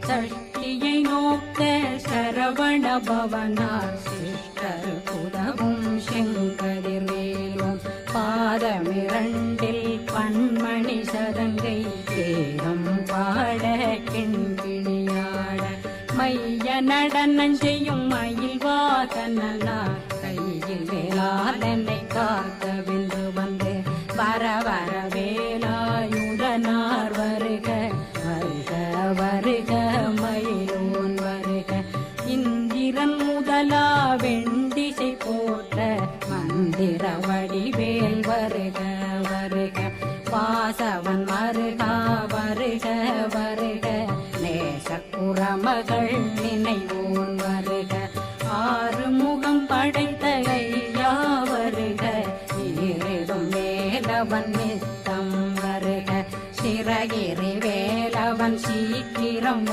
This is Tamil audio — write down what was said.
சஷ்டியை நோக்க சரவண பவனார் சிஷ்டர் புதவும் செங்கதிர்வேலும் பாதமிரண்டில் பன்மணி சதங்கை தேகம் பாட கிண்கிணியாட மைய நடனம் செய்யும் மயில் வாசனார் கையில் வேளாளனை காக்கவென்று வந்து வர வர வேலாயுதனார் வருக வருக வருக மயிலோன் வருக இந்திரன் முதலா வெண்டிசை போட்ட மந்திர வடிவேல் வருக வருக வாசவன் வருகா வருக வருக நேசக்குறமகள் நினைவோன் வருக ஆறு முகம் படைத்த ஐயா வருக ஈரிடும் வேலவன் நித்தம் வருக சிறகிரி வேலவன் சீக்கிரம்